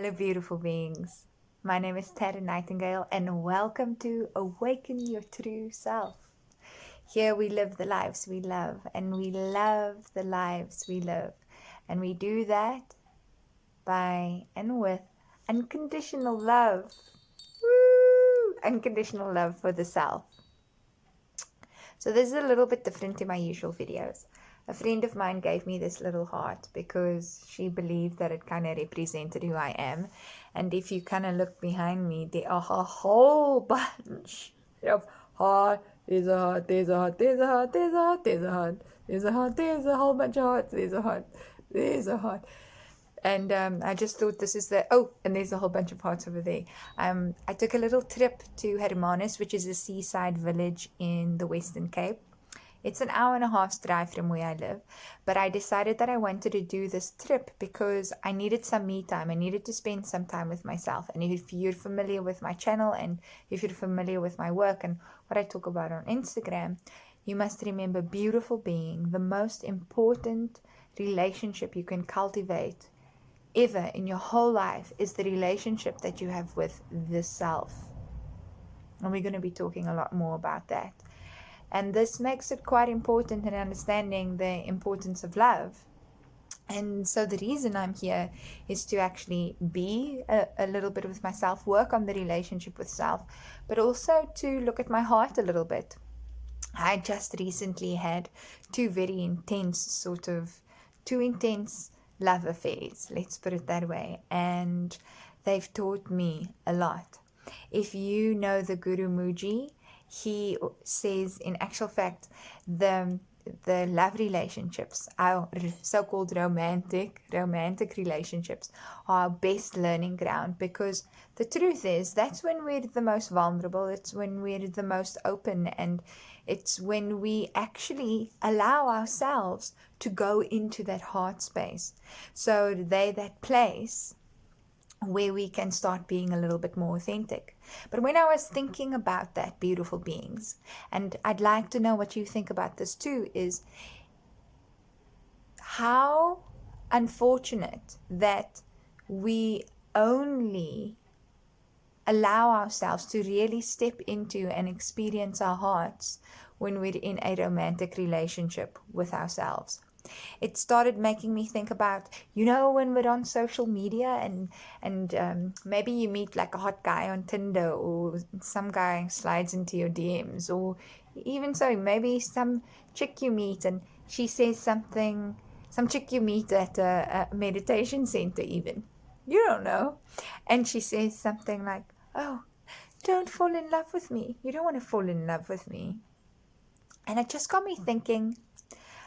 Hello, beautiful beings. My name is Taryn Nightingale, and welcome to Awaken Your True Self. Here we live the lives we love, and we love the lives we live. And we do that by and with unconditional love. Woo! Unconditional love for the self. So this is a little bit different to my usual videos. A friend of mine gave me this little heart because she believed that it kind of represented who I am. And if you kind of look behind me, there are a whole bunch of heart. There's a heart, there's a heart, there's a heart, there's a heart, there's a heart, there's a heart, there's a whole bunch of hearts, there's a heart, there's a heart. And I just thought this is and there's a whole bunch of hearts over there. I took a little trip to Hermanus, which is a seaside village in the Western Cape. It's an hour and a half's drive from where I live, but I decided that I wanted to do this trip because I needed some me time. I needed to spend some time with myself. And if you're familiar with my channel and if you're familiar with my work and what I talk about on Instagram, you must remember, beautiful being, the most important relationship you can cultivate ever in your whole life is the relationship that you have with the self. And we're going to be talking a lot more about that. And this makes it quite important in understanding the importance of love. And so the reason I'm here is to actually be a little bit with myself, work on the relationship with self, but also to look at my heart a little bit. I just recently had two intense love affairs, let's put it that way. And they've taught me a lot. If you know the Guru Muji, he says, in actual fact, the love relationships, our so-called romantic relationships, are our best learning ground, because the truth is that's when we're the most vulnerable, it's when we're the most open, and it's when we actually allow ourselves to go into that heart space. So that place where we can start being a little bit more authentic. But when I was thinking about that, beautiful beings, and I'd like to know what you think about this too, is how unfortunate that we only allow ourselves to really step into and experience our hearts when we're in a romantic relationship with ourselves. It started making me think about, when we're on social media and maybe you meet like a hot guy on Tinder, or some guy slides into your DMs, or even so, maybe some chick you meet and she says something, some chick you meet at a meditation center even, you don't know, and she says something like, oh, don't fall in love with me. You don't want to fall in love with me. And it just got me thinking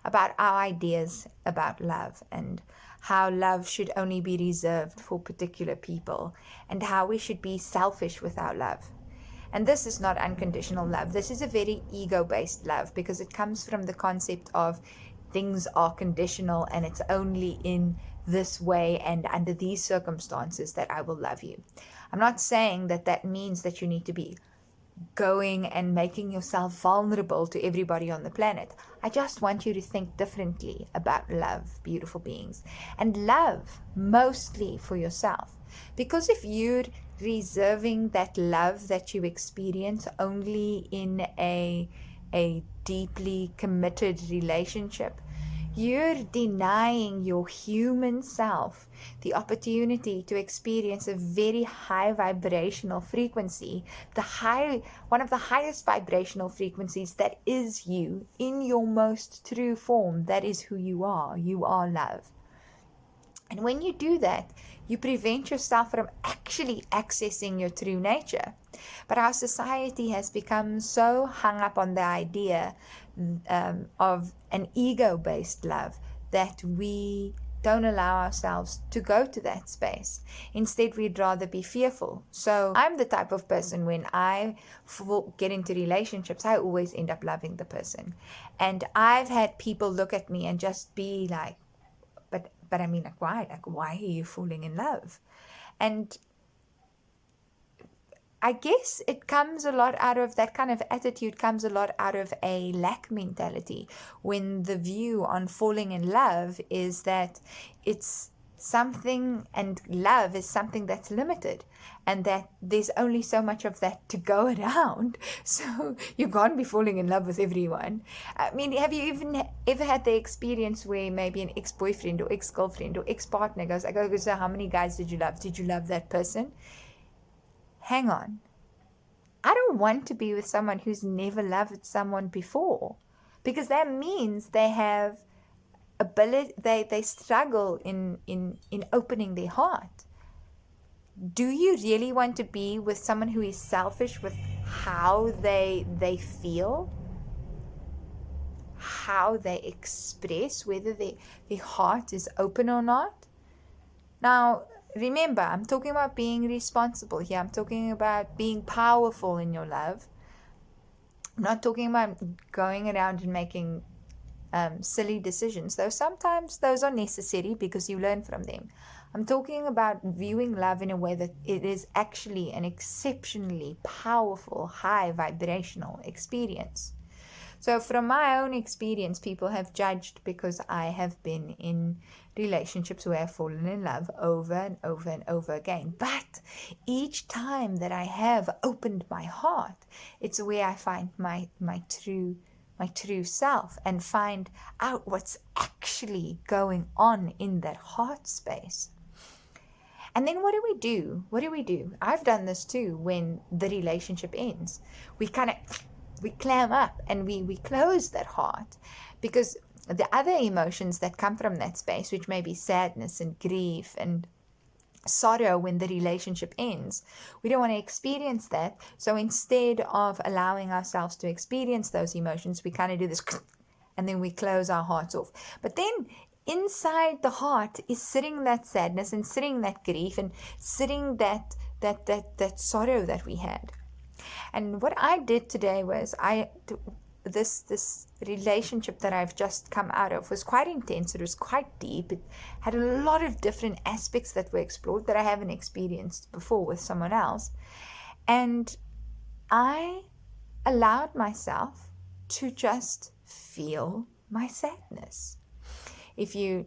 about our ideas about love, and how love should only be reserved for particular people, and how we should be selfish with our love. And this is not unconditional love. This is a very ego-based love, because it comes from the concept of things are conditional, and it's only in this way and under these circumstances that I will love you. I'm not saying that means that you need to be going and making yourself vulnerable to everybody on the planet. I just want you to think differently about love, beautiful beings, and love mostly for yourself. Because if you're reserving that love that you experience only in a deeply committed relationship, you're denying your human self the opportunity to experience a very high vibrational frequency, one of the highest vibrational frequencies that is you in your most true form. That is who you are. You are love. And when you do that, you prevent yourself from actually accessing your true nature. But our society has become so hung up on the idea of an ego-based love that we don't allow ourselves to go to that space. Instead, we'd rather be fearful. So I'm the type of person, when I get into relationships, I always end up loving the person. And I've had people look at me and just be like, but I mean, why are you falling in love? And I guess it comes a lot out of that kind of attitude, comes a lot out of a lack mentality, when the view on falling in love is that it's something, and love is something that's limited, and that there's only so much of that to go around. So you can't be falling in love with everyone. I mean, have you even ever had the experience where maybe an ex-boyfriend or ex-girlfriend or ex-partner goes, I go, so how many guys did you love? Did you love that person? Hang on. I don't want to be with someone who's never loved someone before, because that means they have ability, they struggle in opening their heart. Do you really want to be with someone who is selfish with how they feel, how they express, whether their heart is open or not? Now, remember, I'm talking about being responsible here. I'm talking about being powerful in your love. I'm not talking about going around and making silly decisions, though sometimes those are necessary because you learn from them. I'm talking about viewing love in a way that it is actually an exceptionally powerful, high vibrational experience. So from my own experience, people have judged because I have been in relationships where I've fallen in love over and over and over again. But each time that I have opened my heart, it's where I find my true self and find out what's actually going on in that heart space. And then what do we do? What do we do? I've done this too when the relationship ends. We clam up and we close that heart, because the other emotions that come from that space, which may be sadness and grief and sorrow when the relationship ends, we don't want to experience that. So instead of allowing ourselves to experience those emotions, we kind of do this and then we close our hearts off. But then inside the heart is sitting that sadness and sitting that grief and sitting that sorrow that we had. And what I did today was this relationship that I've just come out of was quite intense. It was quite deep. It had a lot of different aspects that were explored that I haven't experienced before with someone else. And I allowed myself to just feel my sadness. If you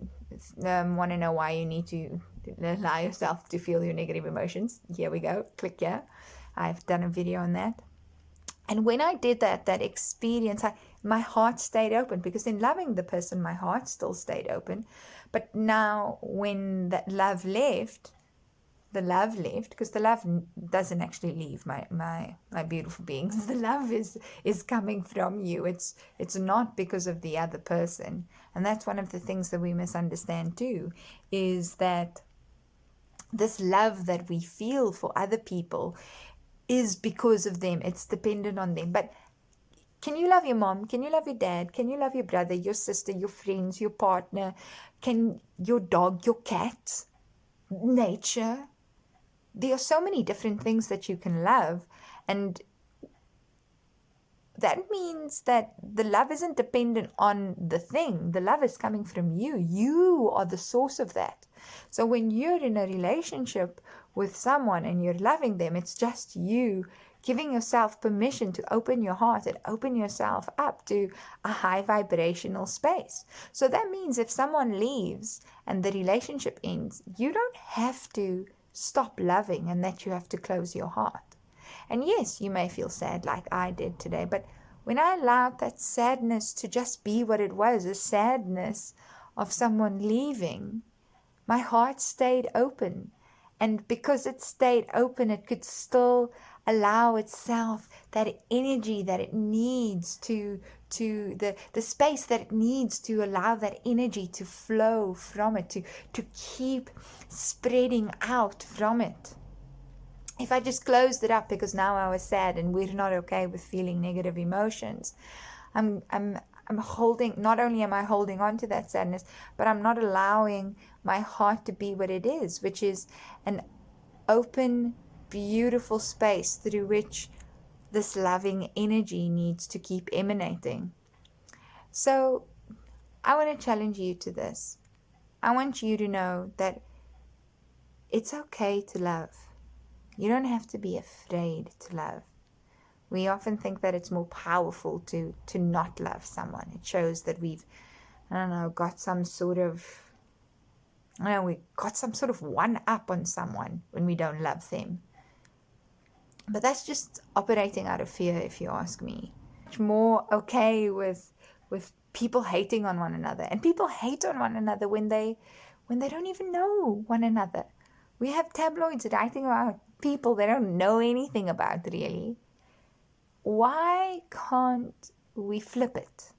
want to know why you need to allow yourself to feel your negative emotions, here we go. Click here. I've done a video on that. And when I did that experience, my heart stayed open, because in loving the person, my heart still stayed open. But now when that love left, because the love doesn't actually leave my beautiful beings. The love is coming from you. It's not because of the other person. And that's one of the things that we misunderstand too, is that this love that we feel for other people is because of them. It's dependent on them. But can you love your mom? Can you love your dad? Can you love your brother, your sister, your friends, your partner? Can your dog, your cat, nature? There are so many different things that you can love. And that means that the love isn't dependent on the thing. The love is coming from you. You are the source of that. So when you're in a relationship with someone and you're loving them, it's just you giving yourself permission to open your heart and open yourself up to a high vibrational space. So that means if someone leaves and the relationship ends, you don't have to stop loving and that you have to close your heart. And yes, you may feel sad like I did today, but when I allowed that sadness to just be what it was, a sadness of someone leaving, my heart stayed open. And because it stayed open, it could still allow itself that energy that it needs to the space that it needs to allow that energy to flow from it, to keep spreading out from it. If I just closed it up because now I was sad and we're not okay with feeling negative emotions, I'm holding, not only am I holding on to that sadness, but I'm not allowing my heart to be what it is, which is an open, beautiful space through which this loving energy needs to keep emanating. So I want to challenge you to this. I want you to know that it's okay to love. You don't have to be afraid to love. We often think that it's more powerful to not love someone. It shows that we've, got some sort of We got some sort of one up on someone when we don't love them. But that's just operating out of fear, if you ask me. Much more okay with people hating on one another. And people hate on one another when they don't even know one another. We have tabloids writing about people they don't know anything about, really. Why can't we flip it?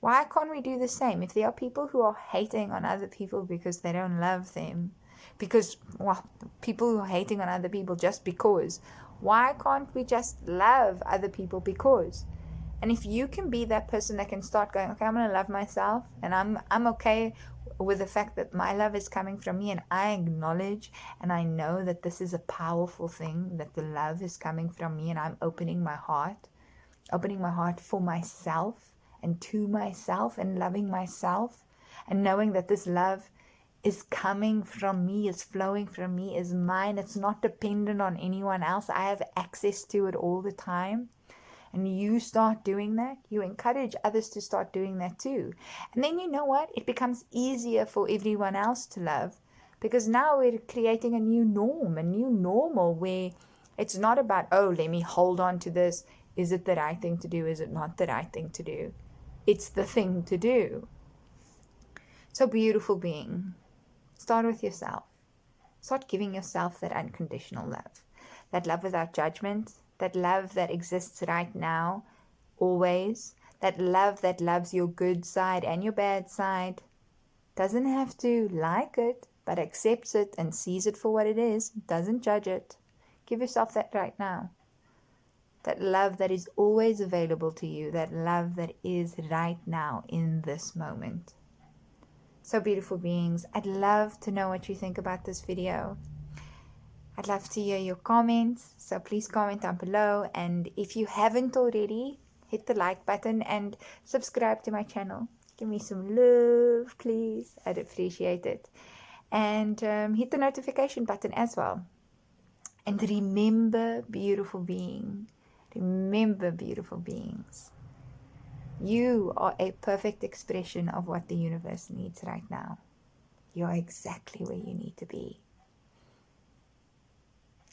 Why can't we do the same? If there are people who are hating on other people because they don't love them, because, well, people who are hating on other people just because, why can't we just love other people because? And if you can be that person that can start going, okay, I'm going to love myself, and I'm okay with the fact that my love is coming from me, and I acknowledge and I know that this is a powerful thing, that the love is coming from me, and I'm opening my heart for myself and to myself, and loving myself, and knowing that this love is coming from me, is flowing from me, is mine. It's not dependent on anyone else. I have access to it all the time. And you start doing that, you encourage others to start doing that too. And then you know what? It becomes easier for everyone else to love, because now we're creating a new norm, a new normal, where it's not about, oh, let me hold on to this. Is it the right thing to do? Is it not the right thing to do? It's the thing to do. So, beautiful being, start with yourself. Start giving yourself that unconditional love, that love without judgment, that love that exists right now, always, that love that loves your good side and your bad side, doesn't have to like it, but accepts it and sees it for what it is, doesn't judge it. Give yourself that right now. That love that is always available to you, that love that is right now in this moment. So, beautiful beings, I'd love to know what you think about this video. I'd love to hear your comments, so please comment down below. And if you haven't already, hit the like button and subscribe to my channel. Give me some love, please. I'd appreciate it. And hit the notification button as well. And remember, beautiful being, remember, beautiful beings, you are a perfect expression of what the universe needs right now. You're exactly where you need to be.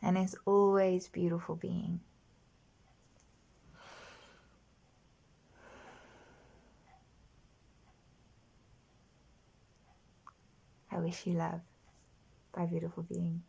And as always, beautiful being, I wish you love. Bye, beautiful being.